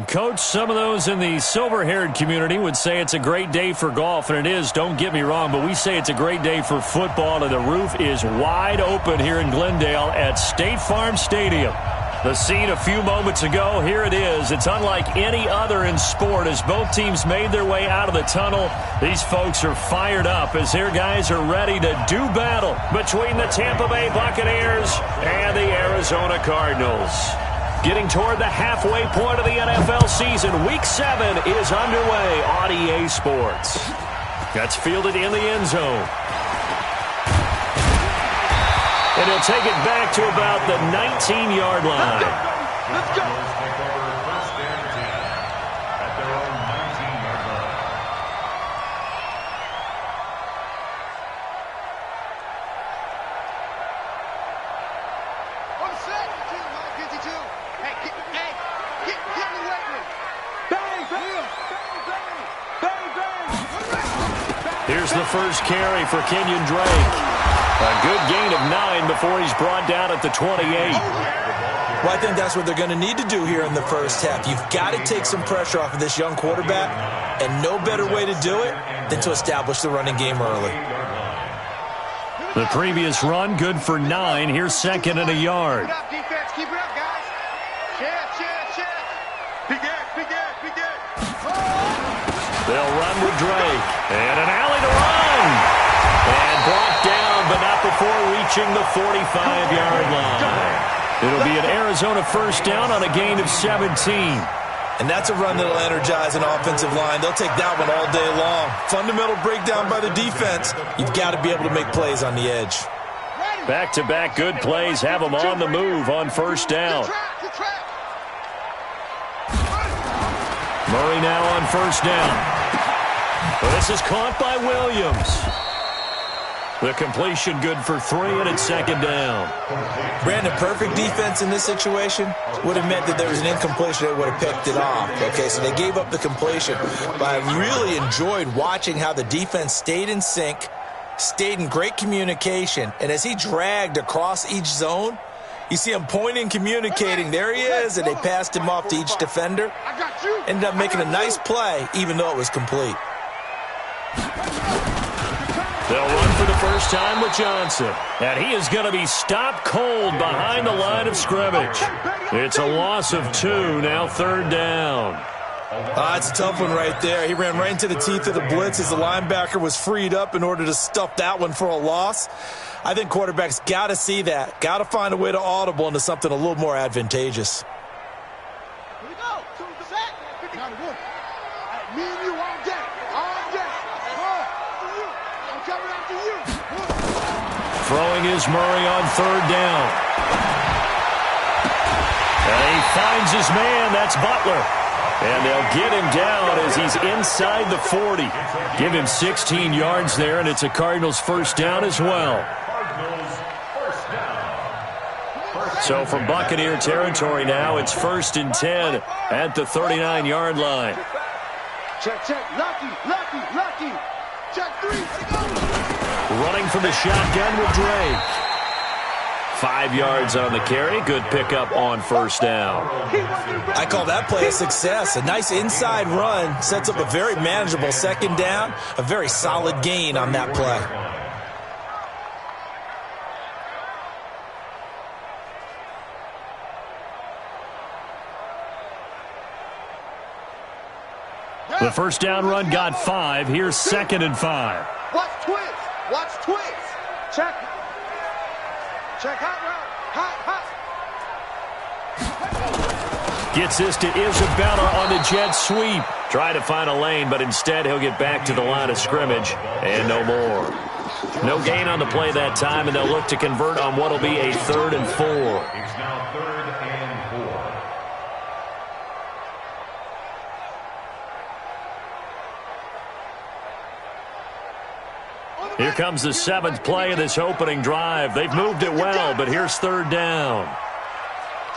Coach, some of those in the silver-haired community would say it's a great day for golf, and it is, don't get me wrong, but we say it's a great day for football, and the roof is wide open here in Glendale at State Farm Stadium. The scene a few moments ago, here it is. It's unlike any other in sport as both teams made their way out of the tunnel. These folks are fired up as their guys are ready to do battle between the Tampa Bay Buccaneers and the Arizona Cardinals. Getting toward the halfway point of the NFL season, Week 7 is underway on EA Sports. That's fielded in the end zone. And he'll take it back to about the 19-yard line. Let's go. Here's the first carry for Kenyon Drake. A good gain of 9 before he's brought down at the 28. Well, I think that's what they're going to need to do here in the first half. You've got to take some pressure off of this young quarterback, and no better way to do it than to establish the running game early. The previous run, good for 9. Here's second and a yard. Keep it up, defense. Keep it up, guys. Check. Big it. They'll run with Drake. And an alley to run. And brought down, but not before reaching the 45-yard line. It'll be an Arizona first down on a gain of 17. And that's a run that'll energize an offensive line. They'll take that one all day long. Fundamental breakdown by the defense. You've got to be able to make plays on the edge. Back-to-back good plays have them on the move on first down. Murray now on first down. Well, this is caught by Williams. The completion good for 3, and it's second down. Brandon, perfect defense in this situation would have meant that there was an incompletion that would have picked it off. Okay, so they gave up the completion. But I really enjoyed watching how the defense stayed in sync, stayed in great communication, and as he dragged across each zone, you see him pointing, communicating. There he is, and they passed him off to each defender. Ended up making a nice play, even though it was complete. They'll run for the first time with Johnson. And he is going to be stopped cold behind the line of scrimmage. It's a loss of 2, now third down. It's a tough one right there. He ran right into the teeth of the blitz as the linebacker was freed up in order to stuff that one for a loss. I think quarterbacks got to see that. Got to find a way to audible into something a little more advantageous. Here we go. Set. Me and you all day. All day. I'm coming after you. Throwing is Murray on third down. And he finds his man. That's Butler. And they'll get him down as he's inside the 40. Give him 16 yards there, and it's a Cardinals first down as well. So from Buccaneer territory now, it's 1st and 10 at the 39-yard line. Check. Lucky. Check 3. Running from the shotgun with Drake. 5 yards on the carry. Good pickup on first down. I call that play a success. A nice inside run sets up a very manageable second down. A very solid gain on that play. The first down run got 5. Here's 2nd and 5. Watch twist. Check hot. Gets this to Isabella on the jet sweep. Try to find a lane, but instead he'll get back to the line of scrimmage. And no more. No gain on the play that time, and they'll look to convert on what will be a 3rd and 4. It's now 3rd and 4. Here comes the 7th play of this opening drive. They've moved it well, but here's third down.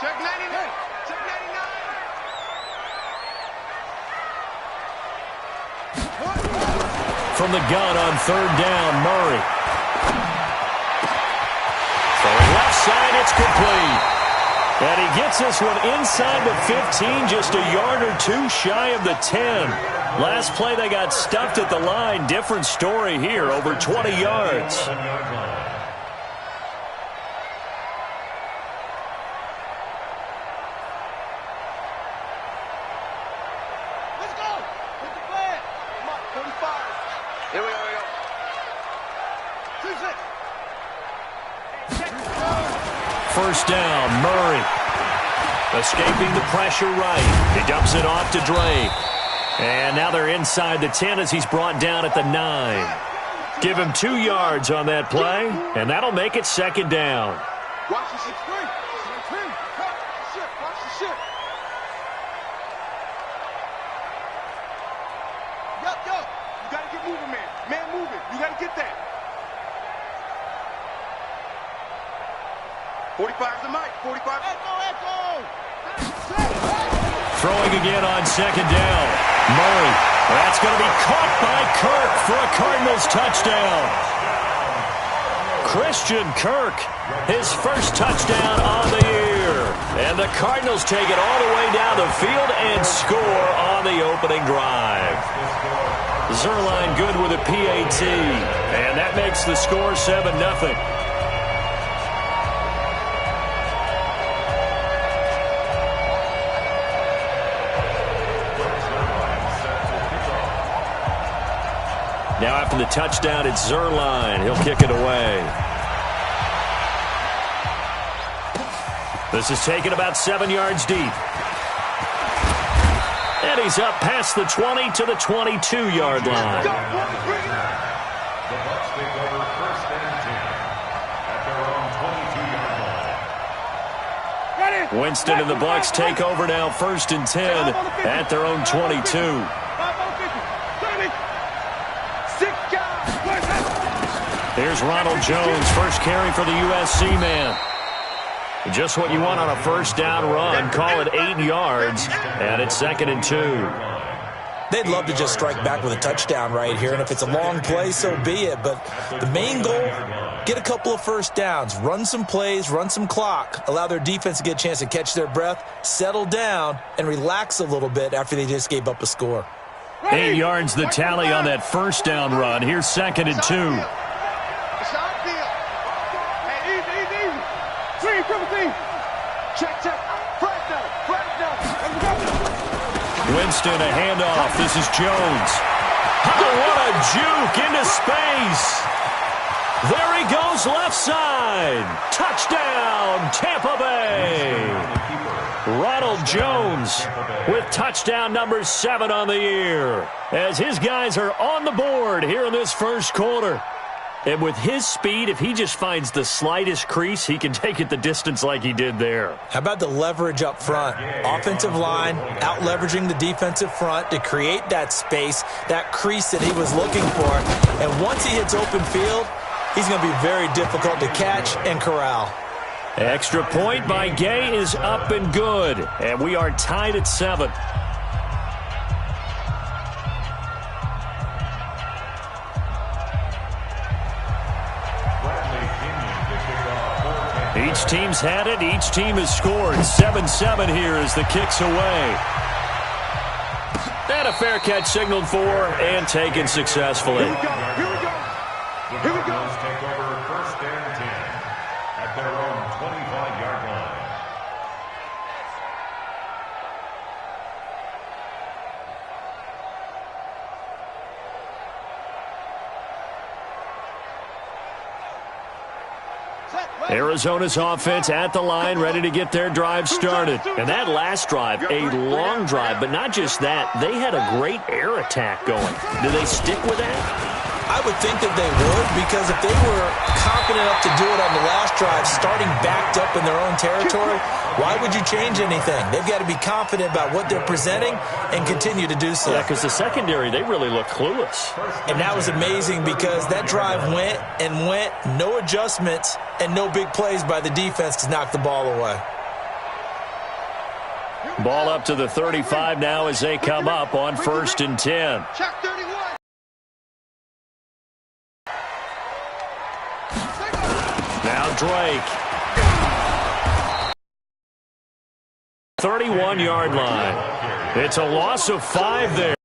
Check 99. From the gun on third down, Murray. Throwing left side, it's complete. And he gets this one inside the 15, just a yard or two shy of the 10. Last play they got stuffed at the line. Different story here, over 20 yards. Let's go. Hit the flag. Come on, 45. Here we go. 2-6. First down, Murray. Escaping the pressure right. He dumps it off to Drake. And now they're inside the 10 as he's brought down at the 9. Give him 2 yards on that play, and that'll make it second down. Watch the shit. Watch the shit. Yup. You got to get moving, man. Man moving. You got to get that. 45's the mic. 45. Echo. Throwing again on second down. Murray. That's going to be caught by Kirk for a Cardinals touchdown. Christian Kirk, his first touchdown on the year. And the Cardinals take it all the way down the field and score on the opening drive. Zerline good with a PAT. And that makes the score 7-0. Now after the touchdown, it's Zerline. He'll kick it away. This is taken about 7 yards deep. And he's up past the 20 to the 22-yard line. The Bucs take over first and 10 at their own 22-yard line. Winston and the Bucs take over now first and 10 at their own 22. Here's Ronald Jones, first carry for the USC man. Just what you want on a first down run. Call it 8 yards, and it's 2nd and 2. They'd love to just strike back with a touchdown right here, and if it's a long play, so be it. But the main goal, get a couple of first downs, run some plays, run some clock, allow their defense to get a chance to catch their breath, settle down, and relax a little bit after they just gave up a score. 8 yards the tally on that first down run. Here's 2nd and 2. Winston, a handoff. This is Jones. Oh, what a juke into space. There he goes left side. Touchdown, Tampa Bay. Ronald Jones with touchdown number 7 on the year as his guys are on the board here in this first quarter. And with his speed, if he just finds the slightest crease, he can take it the distance like he did there. How about the leverage up front? Offensive line out-leveraging the defensive front to create that space, that crease that he was looking for. And once he hits open field, he's going to be very difficult to catch and corral. Extra point by Gay is up and good. And we are tied at 7. Each team's had it. Each team has scored. 7-7 here as the kick's away. And a fair catch signaled for and taken successfully. Here we go. The Bucs take over first and 10 at their own 25-yard line. Arizona's offense at the line, ready to get their drive started. And that last drive, a long drive, but not just that. They had a great air attack going. Do they stick with that? I would think that they would, because if they were confident enough to do it on the last drive, starting backed up in their own territory, why would you change anything? They've got to be confident about what they're presenting and continue to do so. Yeah, because the secondary, they really look clueless. And that was amazing because that drive went, no adjustments, and no big plays by the defense to knock the ball away. Ball up to the 35 now as they come up on first and 10. Check 31. Now Drake. 31-yard line. It's a loss of 5 there.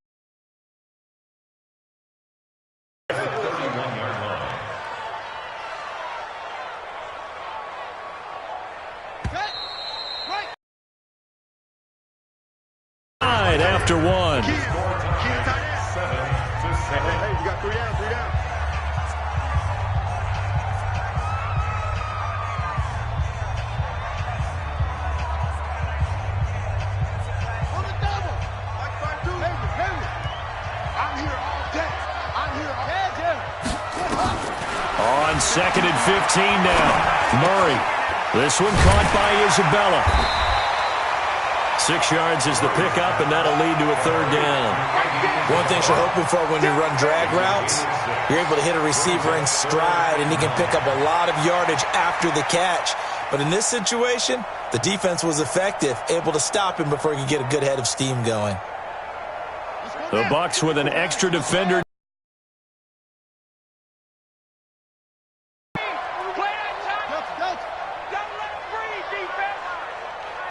After one. Hey, you got 3 down, 3 down. On the double. I'm here all day. I'm here all day. On 2nd and 15 now. Murray. This one caught by Isabella. 6 yards is the pickup, and that'll lead to a 3rd down. One thing you're hoping for when you run drag routes, you're able to hit a receiver in stride, and he can pick up a lot of yardage after the catch. But in this situation, the defense was effective, able to stop him before he could get a good head of steam going. The Bucs with an extra defender.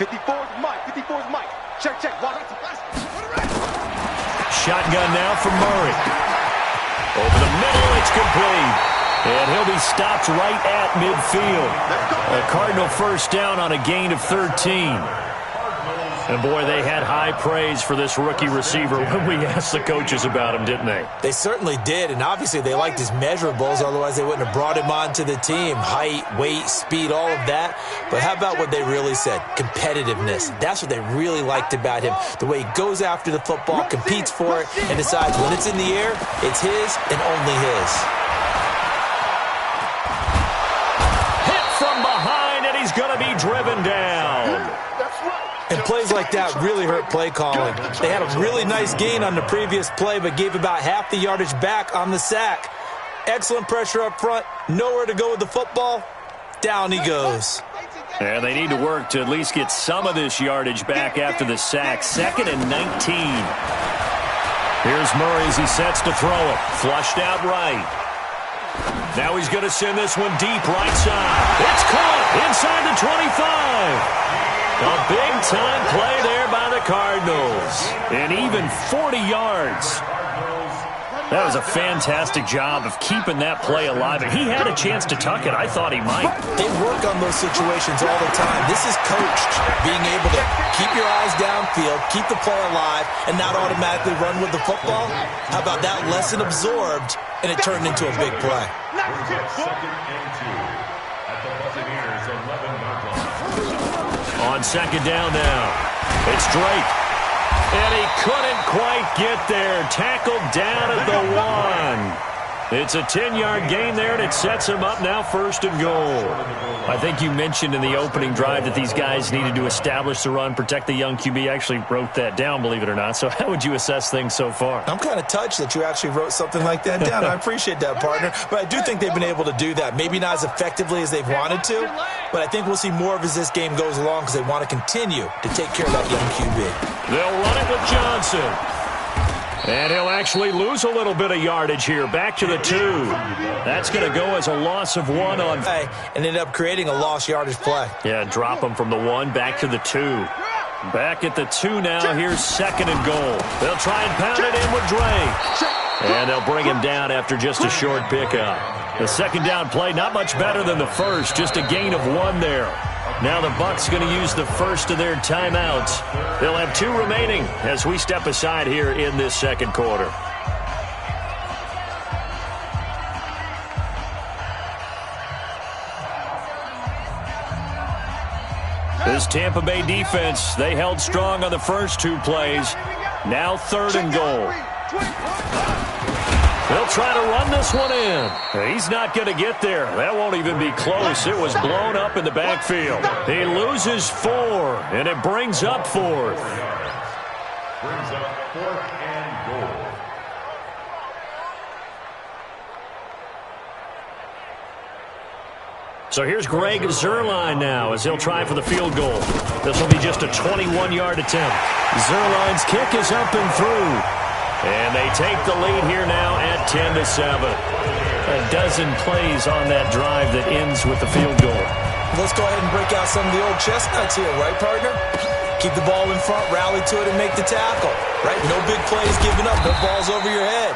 54's Mike. 54's Mike. Check. Shotgun now from Murray. Over the middle, it's complete. And he'll be stopped right at midfield. A Cardinal first down on a gain of 13. And, boy, they had high praise for this rookie receiver when we asked the coaches about him, didn't they? They certainly did, and obviously they liked his measurables, otherwise they wouldn't have brought him onto the team. Height, weight, speed, all of that. But how about what they really said? Competitiveness. That's what they really liked about him. The way he goes after the football, competes for it, and decides when it's in the air, it's his and only his. Hit from behind, and he's going to be driven down. And plays like that really hurt play calling. They had a really nice gain on the previous play, but gave about half the yardage back on the sack. Excellent pressure up front. Nowhere to go with the football. Down he goes. And they need to work to at least get some of this yardage back after the sack. 2nd and 19. Here's Murray as he sets to throw it. Flushed out right. Now he's going to send this one deep right side. It's caught inside the 25. A big-time play there by the Cardinals. And even 40 yards. That was a fantastic job of keeping that play alive. And he had a chance to tuck it. I thought he might. They work on those situations all the time. This is coached. Being able to keep your eyes downfield, keep the play alive, and not automatically run with the football. How about that lesson absorbed, and it turned into a big play. 2nd and 2 at the Buccaneers' 11-yard line. On 2nd down now, it's Drake. And he couldn't quite get there. Tackled down at the 1. It's a 10-yard gain there, and it sets him up now 1st and goal. I think you mentioned in the opening drive that these guys needed to establish the run, protect the young QB. I actually wrote that down, believe it or not. So how would you assess things so far? I'm kind of touched that you actually wrote something like that down. I appreciate that, partner. But I do think they've been able to do that. Maybe not as effectively as they've wanted to, but I think we'll see more of as this game goes along because they want to continue to take care of that young QB. They'll run it with Johnson. And he'll actually lose a little bit of yardage here. Back to the 2. That's going to go as a loss of 1 on. And ended up creating a lost yardage play. Yeah, drop him from the 1 back to the 2. Back at the 2 now. Here's 2nd and goal. They'll try and pound it in with Drake. And they'll bring him down after just a short pickup. The 2nd down play, not much better than the first. Just a gain of 1 there. Now the Bucs going to use the first of their timeouts. They'll have 2 remaining as we step aside here in this 2nd quarter. This Tampa Bay defense, they held strong on the first 2 plays. Now 3rd and goal. They'll try to run this one in. He's not going to get there. That won't even be close. It was blown up in the backfield. He loses 4, and it brings up 4th. Brings up 4th and goal. So here's Greg Zuerlein now as he'll try for the field goal. This will be just a 21-yard attempt. Zuerlein's kick is up and through. And they take the lead here now at 10-7. A dozen plays on that drive that ends with the field goal. Let's go ahead and break out some of the old chestnuts here, right, partner? keep the ball in front, rally to it, and make the tackle. Right? No big plays given up. No balls over your head.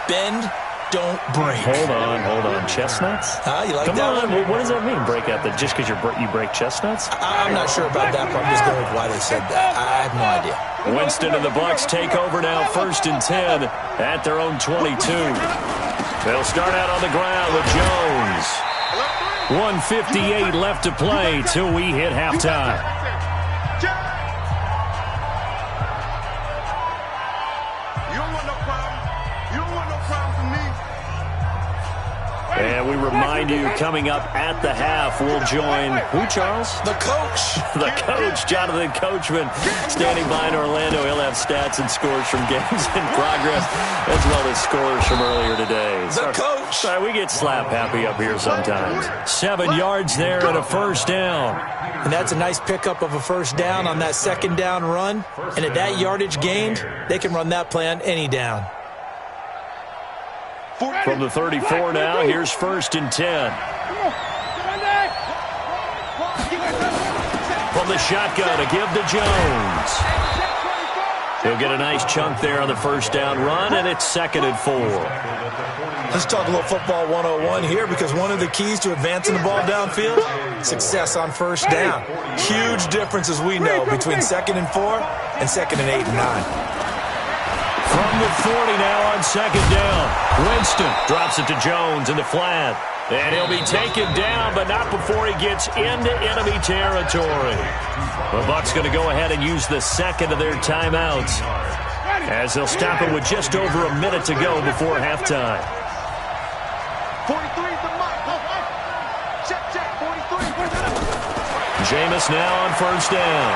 Bend, don't break. Hold on. Chestnuts? You like Come that on. one? What does that mean, break at the, just because you break chestnuts? I'm not sure about that, but I'm just going with why they said that. I have no idea. Winston and the Bucs take over now, 1st and 10 at their own 22. They'll start out on the ground with Jones. 1:58 left to play till we hit halftime. And we remind you, coming up at the half, we'll join, who, Charles? The coach. The coach, Jonathan Coachman, standing by in Orlando. He'll have stats and scores from games in progress, as well as scores from earlier today. The coach. Sorry, we get slap happy up here sometimes. 7 yards there and a first down. And that's a nice pickup of a first down on that second down run. And at that yardage gained, they can run that play on any down. From the 34 now, here's 1st and 10. From the shotgun to give to Jones. He'll get a nice chunk there on the first down run, and it's 2nd and 4. Let's talk a little football 101 here, because one of the keys to advancing the ball downfield, success on first down. Huge difference, as we know, between 2nd and 4 and 2nd and 8 and 9. From the 40 now on 2nd down. Winston drops it to Jones in the flat. And he'll be taken down, but not before he gets into enemy territory. The Bucs going to go ahead and use the second of their timeouts, as they'll stop it with just over a minute to go before halftime. 43 to Mike. Check, 43. Jameis now on first down.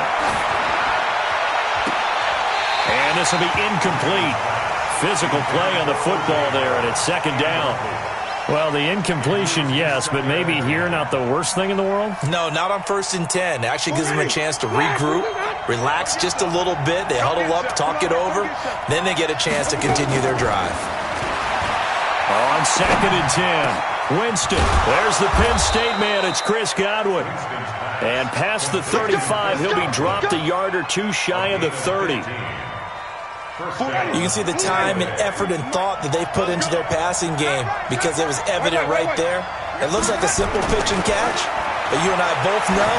And this will be incomplete. Physical play on the football there, and it's 2nd down. Well, the incompletion, yes, but maybe here not the worst thing in the world? No, not on 1st and 10. It actually gives them a chance to regroup, relax just a little bit. They huddle up, talk it over. Then they get a chance to continue their drive. On 2nd and 10, Winston. There's the Penn State man. It's Chris Godwin. And past the 35, he'll be dropped a yard or two shy of the 30. You can see the time and effort and thought that they put into their passing game, because it was evident right there. It looks like a simple pitch and catch, but you and I both know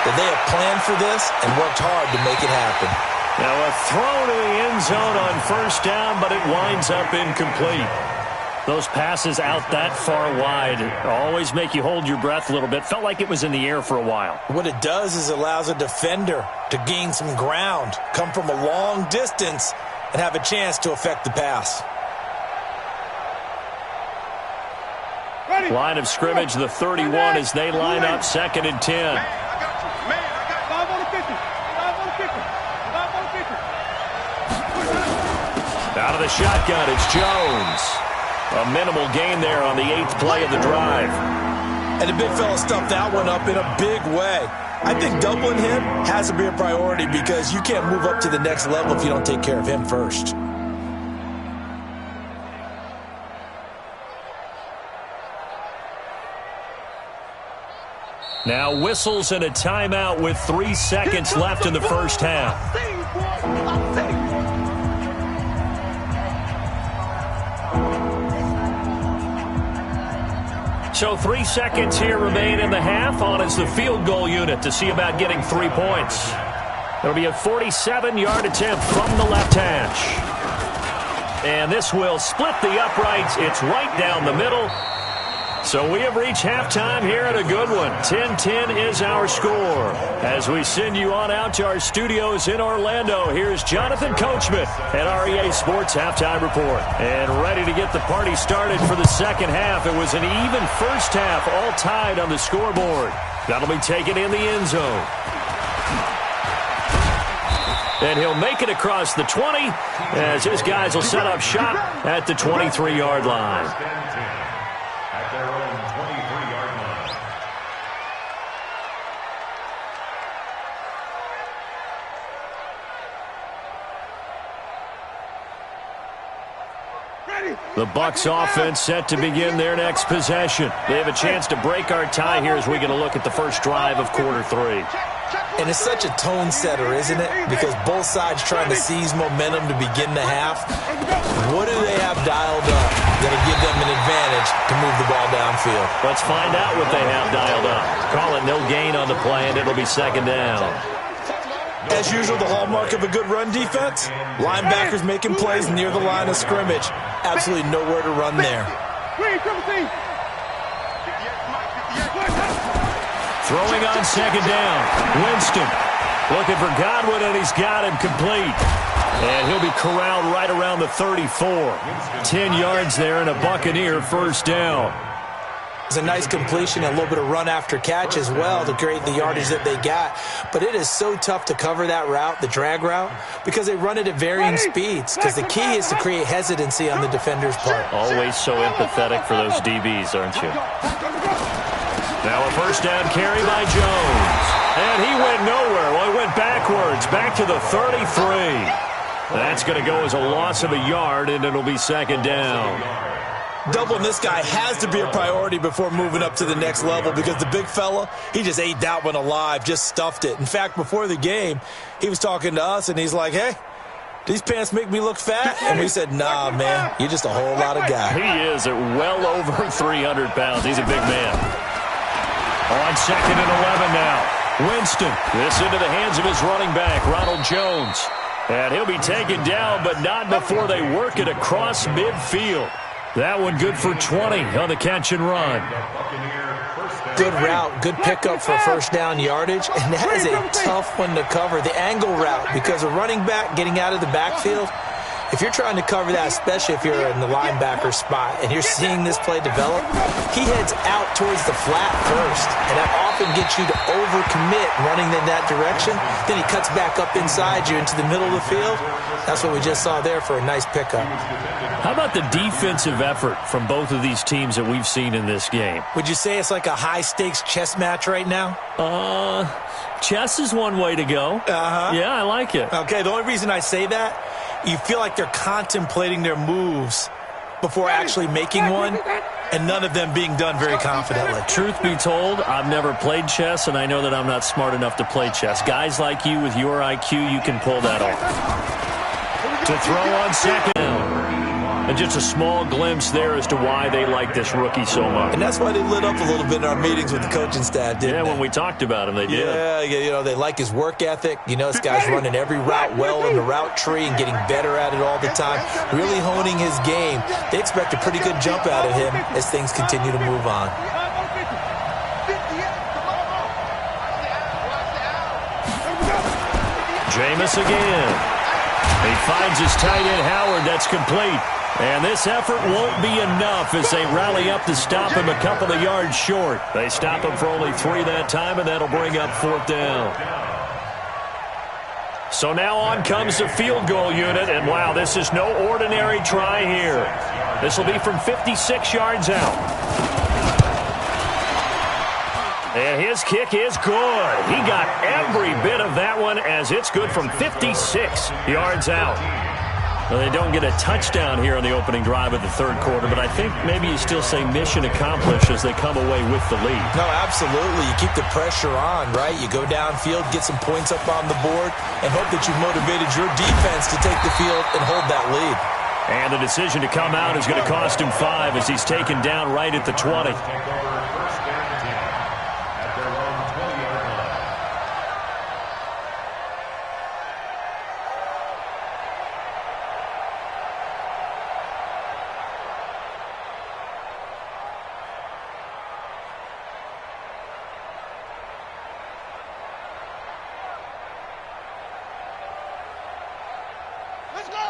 that they have planned for this and worked hard to make it happen. Now a throw to the end zone on first down, but it winds up incomplete. Those passes out that far wide always make you hold your breath a little bit. Felt like it was in the air for a while. What it does is allows a defender to gain some ground, come from a long distance, and have a chance to affect the pass. Line of scrimmage, the 31, as they line up 2nd and 10. Out of the shotgun, it's Jones. A minimal gain there on the 8th play of the drive. And the big fella stuffed that one up in a big way. I think doubling him has to be a priority, because you can't move up to the next level if you don't take care of him first. Now whistles and a timeout with 3 seconds left in the first half. So 3 seconds here remain in the half. On is the field goal unit to see about getting 3 points. It'll be a 47-yard attempt from the left hash. And this will split the uprights. It's right down the middle. So we have reached halftime here at a good one. 10-10 is our score. As we send you on out to our studios in Orlando, here's Jonathan Coachman at REA Sports Halftime Report. And ready to get the party started for the second half. It was an even first half, all tied on the scoreboard. That'll be taken in the end zone. And he'll make it across the 20 as his guys will set up shop at the 23-yard line. At their own 23-yard line. The Bucs offense set to begin their next possession. They have a chance to break our tie here as we get a look at the first drive of quarter 3. And it's such a tone setter, isn't it? Because both sides trying to seize momentum to begin the half. What do they have dialed up that'll give them an advantage to move the ball downfield? Let's find out what they have dialed up. Call it no gain on the play, and it'll be second down. As usual, the hallmark of a good run defense, linebackers making plays near the line of scrimmage. Absolutely nowhere to run there. Throwing on second down. Winston looking for Godwin, and he's got him complete. And he'll be corralled right around the 34. 10 yards there and a Buccaneer first down. It's a nice completion, a little bit of run after catch as well to create the yardage that they got. But it is so tough to cover that route, the drag route, because they run it at varying speeds. Because the key is to create hesitancy on the defender's part. Always so empathetic for those DBs, aren't you? Now a first down carry by Jones. And he went nowhere. Well, he went backwards, back to the 33. That's going to go as a loss of a yard, and it'll be second down. Doubling this guy has to be a priority before moving up to the next level because the big fella, he just ate that one alive, just stuffed it. In fact, before the game, he was talking to us, and he's like, hey, these pants make me look fat? And we said, nah, man, you're just a whole lot of guy. He is at well over 300 pounds. He's a big man. On second and 11 now. Winston, this into the hands of his running back, Ronald Jones. And he'll be taken down, but not before they work it across midfield. That one good for 20 on the catch and run. Good route, good pickup for first down yardage, and that is a tough one to cover. The angle route, because a running back getting out of the backfield, if you're trying to cover that, especially if you're in the linebacker spot and you're seeing this play develop, he heads out towards the flat first, and that often gets you to overcommit running in that direction. Then he cuts back up inside you into the middle of the field. That's what we just saw there for a nice pickup. How about the defensive effort from both of these teams that we've seen in this game? Would you say it's like a high-stakes chess match right now? Chess is one way to go. Yeah, I like it. Okay, the only reason I say that, you feel like they're contemplating their moves before actually making one, and none of them being done very confidently. Truth be told, I've never played chess, and I know that I'm not smart enough to play chess. Guys like you with your IQ, you can pull that off. To throw on second down. And just a small glimpse there as to why they like this rookie so much. And that's why they lit up a little bit in our meetings with the coaching staff, didn't they? When we talked about him, they did. Yeah, you know, they like his work ethic. You know, this guy's running every route well in the route tree and getting better at it all the time, really honing his game. They expect a pretty good jump out of him as things continue to move on. Jameis again. He finds his tight end, Howard. That's complete. And this effort won't be enough as they rally up to stop him a couple of yards short. They stop him for only 3 that time, and that'll bring up fourth down. So now on comes the field goal unit, and wow, this is no ordinary try here. This will be from 56 yards out. And his kick is good. He got every bit of that one as it's good from 56 yards out. Well, they don't get a touchdown here on the opening drive of the third quarter, but I think maybe you still say mission accomplished as they come away with the lead. No, absolutely. You keep the pressure on, right? You go downfield, get some points up on the board, and hope that you've motivated your defense to take the field and hold that lead. And the decision to come out is going to cost him 5 as he's taken down right at the 20.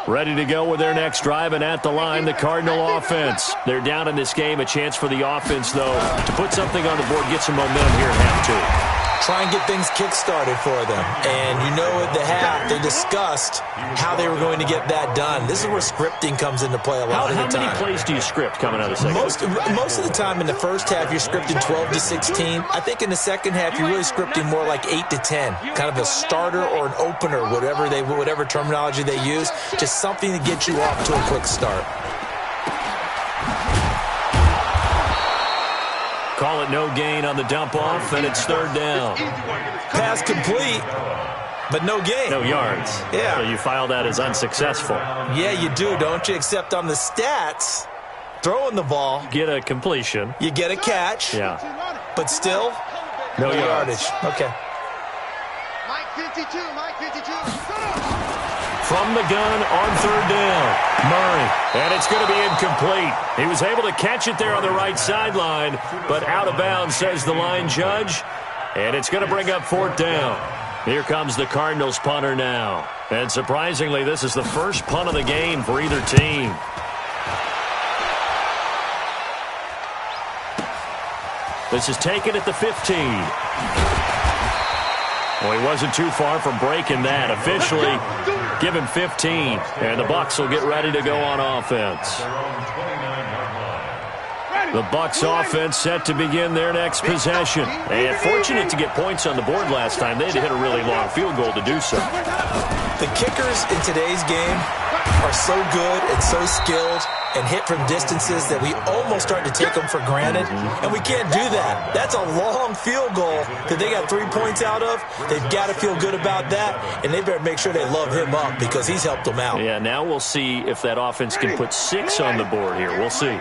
Ready to go with their next drive, and at the line, the Cardinal offense. They're down in this game. A chance for the offense, though, to put something on the board, get some momentum here at half two. Try and get things kick-started for them. And you know at the half, they discussed how they were going to get that done. This is where scripting comes into play a lot of the time. How many plays do you script coming out of the second? Most of the time in the first half, you're scripting 12 to 16. I think in the second half, you're really scripting more like 8 to 10. Kind of a starter or an opener, whatever terminology they use. Just something to get you off to a quick start. Call it no gain on the dump-off, and it's third down. Pass complete, but no gain. No yards. Yeah. So you file that as unsuccessful. Yeah, you do, don't you? Except on the stats, throwing the ball, Get a completion. you get a catch, Yeah. but still No no yardage. yardage. Okay. Mike 52, Mike 52. From the gun on third down. Murray. And it's going to be incomplete. He was able to catch it there on the right sideline, but out of bounds, says the line judge. And it's going to bring up fourth down. Here comes the Cardinals punter now. And surprisingly, this is the first punt of the game for either team. This is taken at the 15. Well, he wasn't too far from breaking that. Officially, give him 15. And the Bucs will get ready to go on offense. The Bucs offense set to begin their next possession. And fortunate to get points on the board last time. They had to hit a really long field goal to do so. The kickers in today's game are so good and so skilled and hit from distances that we almost start to take them for granted, and we can't do that. That's a long field goal that they got 3 points out of. They've got to feel good about that, and they better make sure they love him up because he's helped them out. Yeah, now we'll see if that offense can put 6 on the board here. We'll see.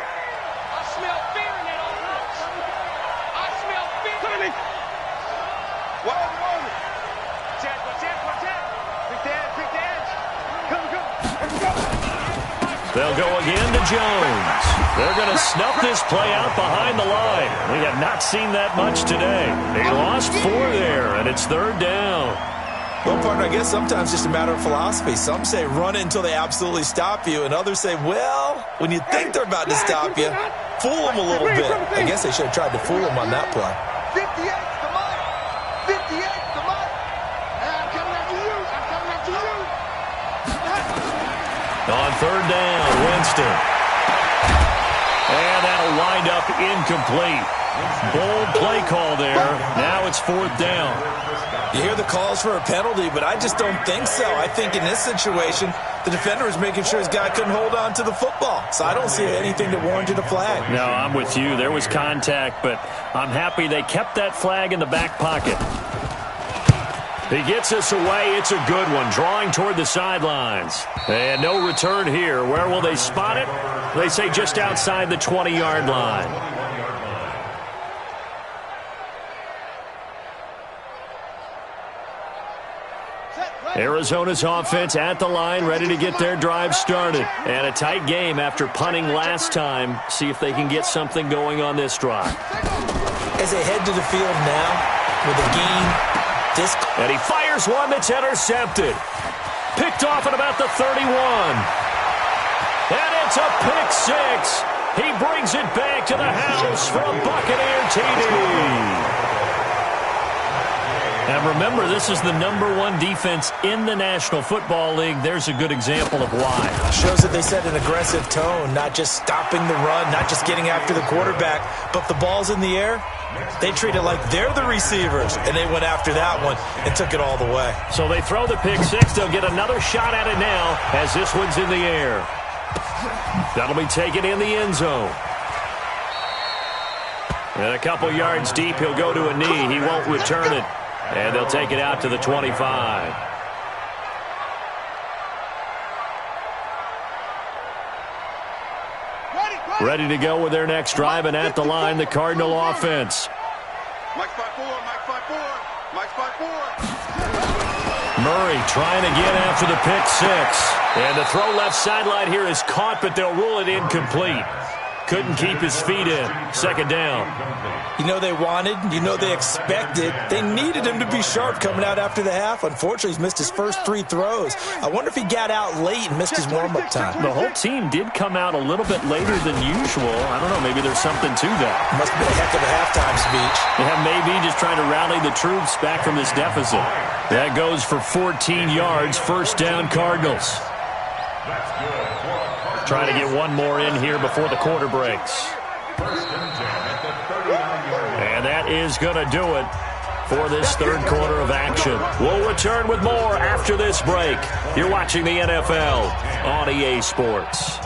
They'll go again to Jones. They're going to snuff this play out behind the line. We have not seen that much today. They lost 4 there, and it's third down. Well, partner, I guess sometimes just a matter of philosophy. Some say run it until they absolutely stop you, and others say, well, when you think they're about to stop you, fool them a little bit. I guess they should have tried to fool them on that play. 58 to Mike. 58 to Mike. I'm coming after you. I'm coming after you. On third down, Winston. And that'll wind up incomplete. Bold play call there. Now it's fourth down. You hear the calls for a penalty, but I just don't think so. I think in this situation, the defender is making sure his guy couldn't hold on to the football. So I don't see anything that warranted a flag. No, I'm with you. There was contact, but I'm happy they kept that flag in the back pocket. He gets us away. It's a good one. Drawing toward the sidelines. And no return here. Where will they spot it? They say just outside the 20-yard line. Arizona's offense at the line, ready to get their drive started. And a tight game after punting last time. See if they can get something going on this drive. As they head to the field now with a gain, and he fires one that's intercepted. Picked off at about the 31. And it's a pick 6. He brings it back to the house for a Buccaneer TD. And remember, this is the #1 defense in the National Football League. There's a good example of why. Shows that they set an aggressive tone, not just stopping the run, not just getting after the quarterback, but the ball's in the air. They treat it like they're the receivers, and they went after that one and took it all the way. So they throw the pick 6. They'll get another shot at it now as this one's in the air. That'll be taken in the end zone. And a couple yards deep, he'll go to a knee. He won't return it. And they'll take it out to the 25. Ready to go with their next drive, and at the line, the Cardinal offense. Mike 5-4, Mike 5-4, Mike 5-4. Murray trying to get after the pick 6. And the throw left sideline here is caught, but they'll rule it incomplete. Couldn't keep his feet in. Second down. You know they wanted, you know they expected. They needed him to be sharp coming out after the half. Unfortunately, he's missed his first 3 throws. I wonder if he got out late and missed his warm-up time. The whole team did come out a little bit later than usual. I don't know, maybe there's something to that. Must have been a heck of a halftime speech. Yeah, maybe just trying to rally the troops back from this deficit. That goes for 14 yards. First down, Cardinals. Trying to get one more in here before the quarter breaks. And that is going to do it for this third quarter of action. We'll return with more after this break. You're watching the NFL on EA Sports.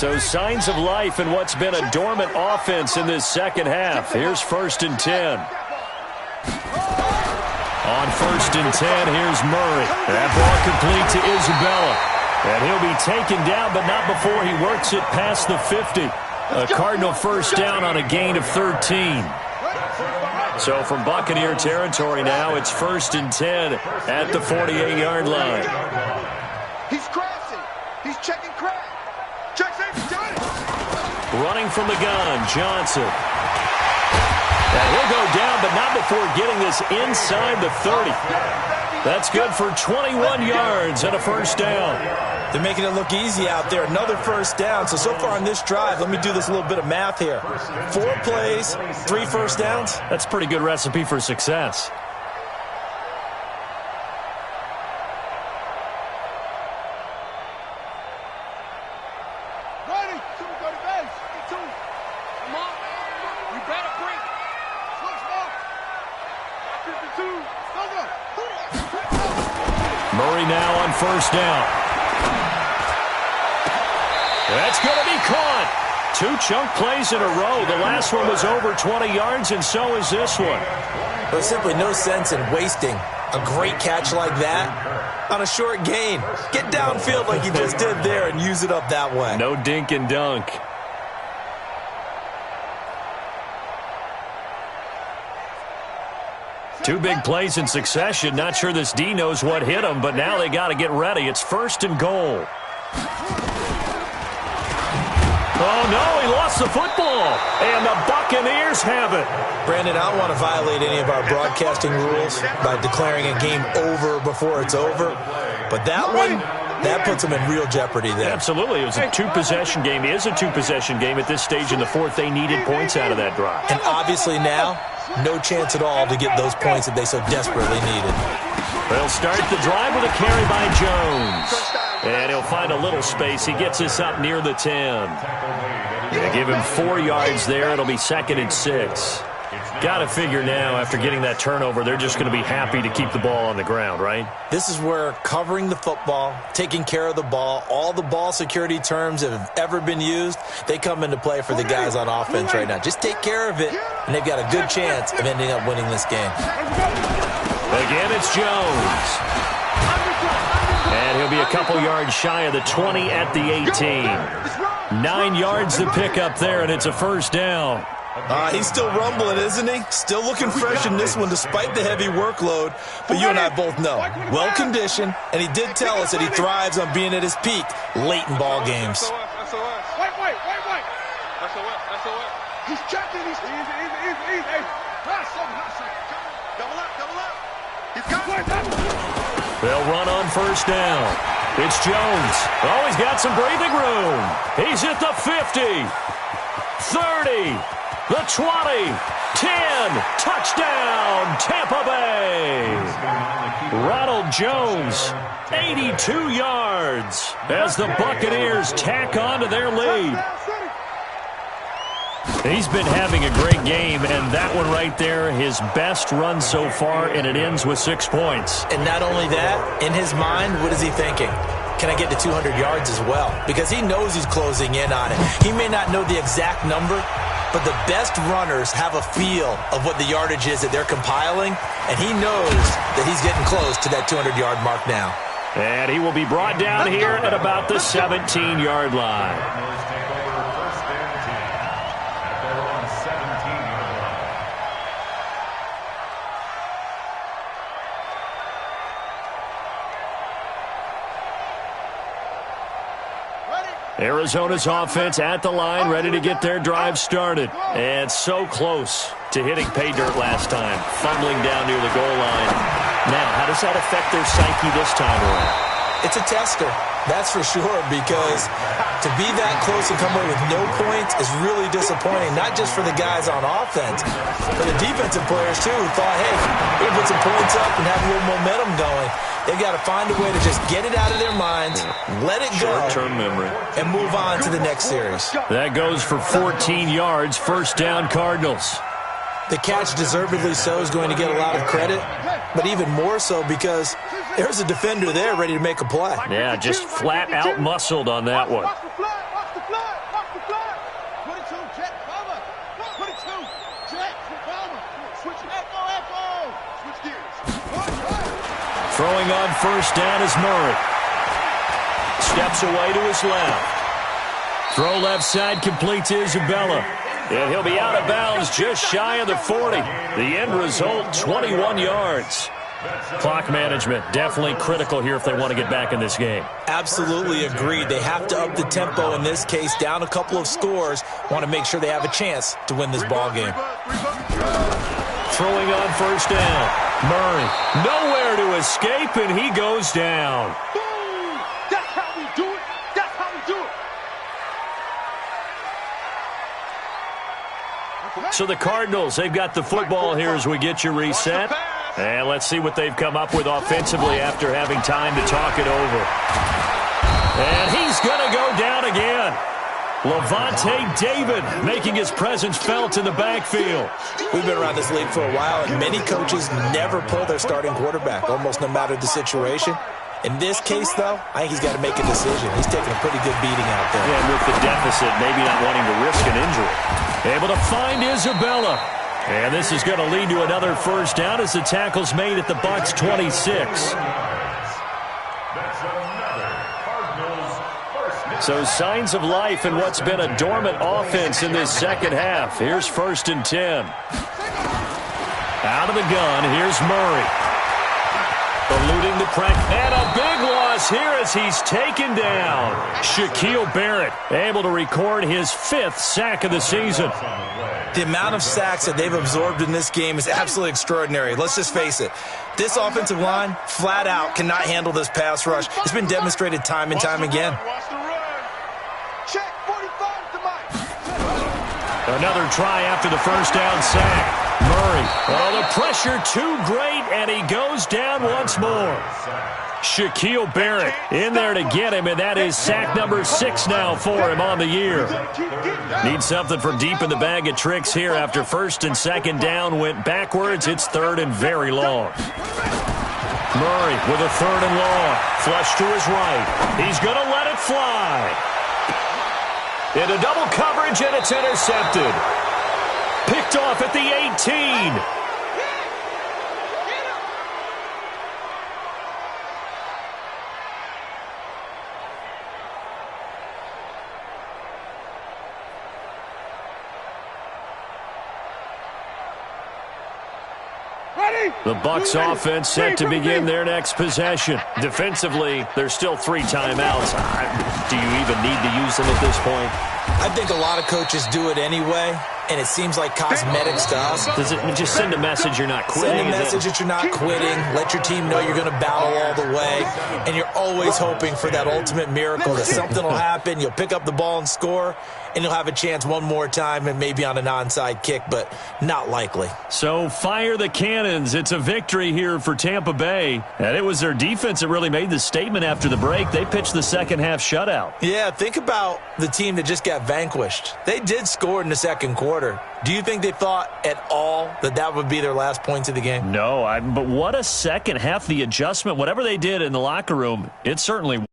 So signs of life in what's been a dormant offense in this second half. Here's 1st and 10. On 1st and 10, here's Murray. That ball complete to Isabella. And he'll be taken down, but not before he works it past the 50. A Cardinal first down on a gain of 13. So from Buccaneer territory now, it's 1st and 10 at the 48-yard line. He's crashing. He's checking crash. Check safety, Johnny. Running from the gun, Johnson. And he'll go down, but not before getting this inside the 30. That's good for 21 yards and a first down. They're making it look easy out there. Another first down. So far on this drive, let me do this little bit of math here. 4 plays, 3 first downs. That's a pretty good recipe for success. Ready. 2 go to base. 2. Come on. You better bring it. Switch ball. 52. Go. Murray now on first down. That's going to be caught. 2 chunk plays in a row. The last one was over 20 yards, and so is this one. There's simply no sense in wasting a great catch like that on a short gain. Get downfield like you just did there and use it up that way. No dink and dunk. Two big plays in succession. Not sure this D knows what hit him, but now they got to get ready. It's 1st and goal. Oh, no, he lost the football, and the Buccaneers have it. Brandon, I don't want to violate any of our broadcasting rules by declaring a game over before it's over, but that one, that puts them in real jeopardy there. Absolutely. It was a 2-possession game. It is a 2-possession game at this stage in the 4th. They needed points out of that drive. And obviously now, no chance at all to get those points that they so desperately needed. They'll start the drive with a carry by Jones. And he'll find a little space. He gets us up near the 10. They give him 4 yards there. It'll be 2nd and 6. Got to figure now, after getting that turnover, they're just going to be happy to keep the ball on the ground, right? This is where covering the football, taking care of the ball, all the ball security terms that have ever been used, they come into play for the guys on offense right now. Just take care of it, and they've got a good chance of ending up winning this game. Again, it's Jones. And he'll be a couple yards shy of the 20 at the 18. 9 yards to pick up there, and it's a first down. He's still rumbling, isn't he? Still looking fresh in this one despite the heavy workload. But you and I both know, well-conditioned, and he did tell us that he thrives on being at his peak late in ball games. Wait. He's checking. He's easy. Hey, hustle. Double up. He's got it. They'll run on first down. It's Jones. Oh, he's got some breathing room. He's at the 50, 30, the 20, 10. Touchdown, Tampa Bay. Ronald Jones, 82 yards as the Buccaneers tack on to their lead. He's been having a great game, and that one right there, his best run so far, and it ends with 6 points. And not only that, in his mind, what is he thinking? Can I get to 200 yards as well? Because he knows he's closing in on it. He may not know the exact number, but the best runners have a feel of what the yardage is that they're compiling, and he knows that he's getting close to that 200-yard mark now. And he will be brought down here at about the 17-yard line. Arizona's offense at the line, ready to get their drive started. And so close to hitting pay dirt last time, fumbling down near the goal line. Now, how does that affect their psyche this time around? It's a tester, that's for sure, because to be that close and come away with no points is really disappointing, not just for the guys on offense, but the defensive players, too, who thought, hey, we're going to put some points up and have a little momentum going. They've got to find a way to just get it out of their minds, let it go, short-term memory, and move on to the next series. That goes for 14 yards, first down Cardinals. The catch, deservedly so, is going to get a lot of credit, but even more so because there's a defender there ready to make a play. Yeah, just flat out muscled on that one. Watch the flag. Throwing on first down is Murray. Steps away to his left. Throw left side complete to Isabella. And he'll be out of bounds just shy of the 40. The end result, 21 yards. Clock management, definitely critical here if they want to get back in this game. Absolutely agreed. They have to up the tempo in this case, down a couple of scores. Want to make sure they have a chance to win this ball game. Throwing on first down. Murray, nowhere to escape, and he goes down. Boom! That's how we do it. That's how we do it. So the Cardinals, they've got the football here as we get you reset. And let's see what they've come up with offensively after having time to talk it over. And he's going to go down again. Levante David making his presence felt in the backfield. We've been around this league for a while, and many coaches never pull their starting quarterback, almost no matter the situation. In this case, though, I think he's got to make a decision. He's taking a pretty good beating out there. Yeah, and with the deficit, maybe not wanting to risk an injury. Able to find Isabella. And this is going to lead to another first down as the tackle's made at the Bucs 26. So signs of life in what's been a dormant offense in this second half. Here's 1st and 10. Out of the gun, here's Murray. Eluding the pressure. And a big loss here as he's taken down. Shaquille Barrett able to record his 5th sack of the season. The amount of sacks that they've absorbed in this game is absolutely extraordinary. Let's just face it. This offensive line, flat out, cannot handle this pass rush. It's been demonstrated time and time again. Check 45 to Mike. Another try after the first down sack. Murray. Oh, the pressure too great, and he goes down once more. Shaquille Barrett in there to get him, and that is sack number 6 now for him on the year. Need something from deep in the bag of tricks here after 1st and 2nd down went backwards. It's 3rd and very long. Murray with a 3rd and long. Flush to his right. He's going to let it fly. Into double coverage, and it's intercepted. Picked off at the 18. The Bucs offense set to begin their next possession. Defensively, there's still 3 timeouts. Do you even need to use them at this point? I think a lot of coaches do it anyway, and it seems like cosmetics to us. Does it just send a message you're not quitting? Send a message that you're not quitting. Let your team know you're going to battle all the way. And you're always hoping for that ultimate miracle, that something will happen, you'll pick up the ball and score, and you'll have a chance one more time and maybe on an onside kick, but not likely. So fire the cannons. It's a victory here for Tampa Bay. And it was their defense that really made the statement after the break. They pitched the second half shutout. Yeah, think about the team that just got vanquished. They did score in the second quarter. Do you think they thought at all that that would be their last points of the game? No, but what a second half. The adjustment, whatever they did in the locker room, it certainly